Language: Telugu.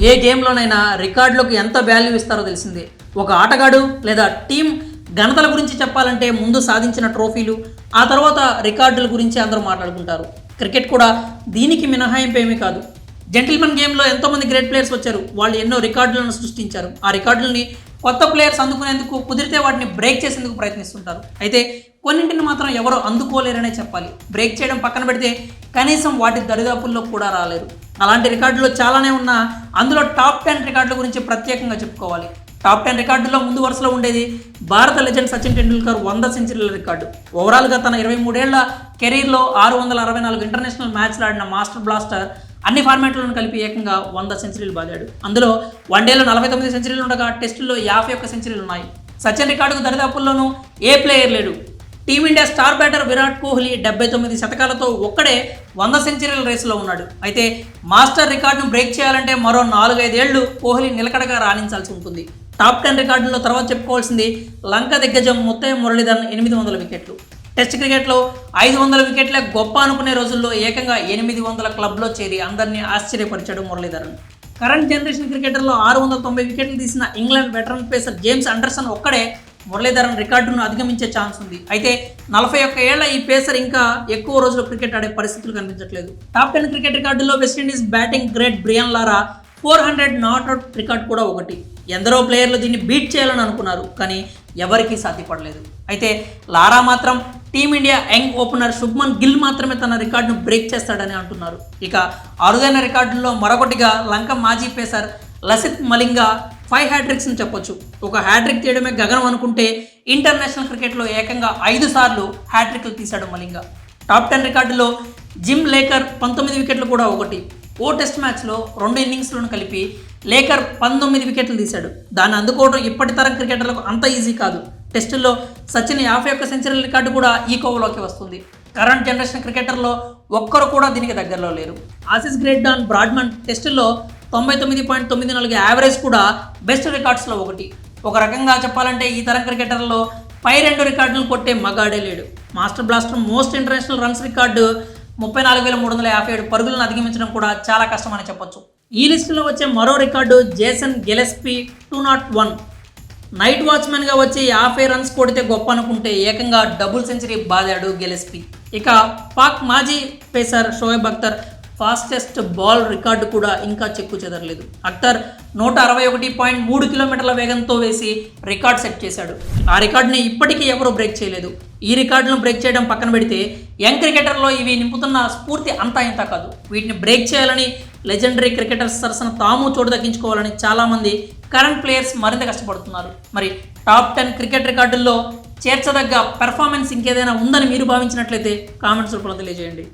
ఏ గేమ్లోనైనా రికార్డులకు ఎంత వాల్యూ ఇస్తారో తెలిసిందే. ఒక ఆటగాడు లేదా టీం ఘనతల గురించి చెప్పాలంటే ముందు సాధించిన ట్రోఫీలు, ఆ తర్వాత రికార్డుల గురించి అందరూ మాట్లాడుకుంటారు. క్రికెట్ కూడా దీనికి మినహాయింపు ఏమీ కాదు. జెంటిల్మెన్ గేమ్లో ఎంతోమంది గ్రేట్ ప్లేయర్స్ వచ్చారు. వాళ్ళు ఎన్నో రికార్డులను సృష్టించారు. ఆ రికార్డులని కొత్త ప్లేయర్స్ అందుకునేందుకు, కుదిరితే వాటిని బ్రేక్ చేసేందుకు ప్రయత్నిస్తుంటారు. అయితే కొన్నింటిని మాత్రం ఎవరు అందుకోలేరనే చెప్పాలి. బ్రేక్ చేయడం పక్కన పెడితే కనీసం వాటి దరిదాపుల్లో కూడా రాలేరు. అలాంటి రికార్డులు చాలానే ఉన్నా అందులో టాప్ 10 రికార్డుల గురించి ప్రత్యేకంగా చెప్పుకోవాలి. టాప్ 10 రికార్డుల్లో ముందు వరుసలో ఉండేది భారత లెజెండ్ సచిన్ టెండూల్కర్ 100 సెంచరీల రికార్డు. ఓవరాల్గా తన 23 ఏళ్ల కెరీర్లో 664 ఇంటర్నేషనల్ మ్యాచ్లు ఆడిన మాస్టర్ బ్లాస్టర్ అన్ని ఫార్మాట్లను కలిపి ఏకంగా 100 సెంచరీలు బాదాడు. అందులో వన్డేలో 49 సెంచరీలు ఉండగా టెస్టుల్లో 51 సెంచరీలు ఉన్నాయి. సచిన్ రికార్డుకు దరిదాపుల్లోనూ ఏ ప్లేయర్ లేడు. Team India star batter Virat Kohli 79 శతకాలతో ఒక్కడే 100 సెంచరీల రేసులో ఉన్నాడు. అయితే మాస్టర్ రికార్డును బ్రేక్ చేయాలంటే మరో 4-5 ఏళ్లు కోహ్లీ నిలకడగా రాణించాల్సి ఉంటుంది. టాప్ 10 రికార్డుల్లో తర్వాత చెప్పుకోవాల్సింది లంక దిగ్గజం ముత్తయ్య మురళీధరన్ 800 వికెట్లు. టెస్ట్ క్రికెట్లో 500 వికెట్లే గొప్ప అనుకునే రోజుల్లో ఏకంగా 800 క్లబ్లో చేరి అందరినీ ఆశ్చర్యపరిచాడు మురళీధరన్. కరెంట్ జనరేషన్ క్రికెటర్లో 690 వికెట్లు తీసిన England veteran pacer James Anderson ఒక్కడే మురళీధరన్ రికార్డును అధిగమించే ఛాన్స్ ఉంది. అయితే 41 ఏళ్ల ఈ పేసర్ ఇంకా ఎక్కువ రోజులు క్రికెట్ ఆడే పరిస్థితులు కనిపించట్లేదు. టాప్ 10 క్రికెట్ రికార్డుల్లో West Indies batting great Brian Lara 400 not out record కూడా ఒకటి. ఎందరో ప్లేయర్లు దీన్ని బీట్ చేయాలని అనుకున్నారు, కానీ ఎవరికీ సాధ్యపడలేదు. అయితే లారా మాత్రం team India young opener Shubman Gill మాత్రమే తన రికార్డును బ్రేక్ చేస్తాడని అంటున్నారు. ఇక అరుదైన రికార్డుల్లో మరొకటిగా లంక మాజీ పేసర్ లసిత్ మలింగ 5 హ్యాట్రిక్స్ని చెప్పొచ్చు. ఒక హ్యాట్రిక్ తీయడమే గగనం అనుకుంటే ఇంటర్నేషనల్ క్రికెట్లో ఏకంగా 5 సార్లు హ్యాట్రిక్లు తీశాడు మలింగ. టాప్ 10 రికార్డులో జిమ్ లేకర్ 19 వికెట్లు కూడా ఒకటి. ఓ టెస్ట్ మ్యాచ్లో 2 ఇన్నింగ్స్లను కలిపి లేకర్ 19 వికెట్లు తీశాడు. దాన్ని అందుకోవడం ఇప్పటి తరం క్రికెటర్లకు అంత ఈజీ కాదు. టెస్టుల్లో సచిన్ 51 సెంచరీల రికార్డు కూడా ఈ కోవలోకి వస్తుంది. కరెంట్ జనరేషన్ క్రికెటర్లో ఒక్కరు కూడా దీనికి దగ్గరలో లేరు. ఆసీస్ గ్రేట్ డాన్ బ్రాడ్మన్ టెస్టుల్లో 99.94 యావరేజ్ కూడా బెస్ట్ రికార్డ్స్లో ఒకటి. ఒక రకంగా చెప్పాలంటే ఈ తరం క్రికెటర్లో పై 2 రికార్డులను కొట్టే మగాడే లేడు. Master blaster most international runs record 34,357 పరుగులను అధిగమించడం కూడా చాలా కష్టమని చెప్పొచ్చు. ఈ లిస్టులో వచ్చే మరో రికార్డు జేసన్ గిలెస్పీ 201. నైట్ వాచ్మెన్గా వచ్చి 50 రన్స్ కొడితే గొప్ప అనుకుంటే ఏకంగా డబుల్ సెంచరీ బాదాడు గిలెస్పీ. ఇక పాక్ మాజీ pacer Shoaib Akhtar fastest ball record కూడా ఇంకా చెక్కు చెదరలేదు. అఖ్తర్ 161.3 కిలోమీటర్ల వేగంతో వేసి రికార్డ్ సెట్ చేశాడు. ఆ రికార్డుని ఇప్పటికీ ఎవరూ బ్రేక్ చేయలేదు. ఈ రికార్డును బ్రేక్ చేయడం పక్కన పెడితే యంగ్ క్రికెటర్లో ఇవి నింపుతున్న స్ఫూర్తి అంతా ఇంత కాదు. వీటిని బ్రేక్ చేయాలని లెజెండరీ క్రికెటర్స్ సరసన తాము చోటు దక్కించుకోవాలని చాలామంది కరెంట్ ప్లేయర్స్ మరింత కష్టపడుతున్నారు. మరి టాప్ 10 క్రికెట్ రికార్డుల్లో చేర్చదగ్గ పెర్ఫార్మెన్స్ ఇంకేదైనా ఉందని మీరు భావించినట్లయితే కామెంట్స్ రూపంలో తెలియజేయండి.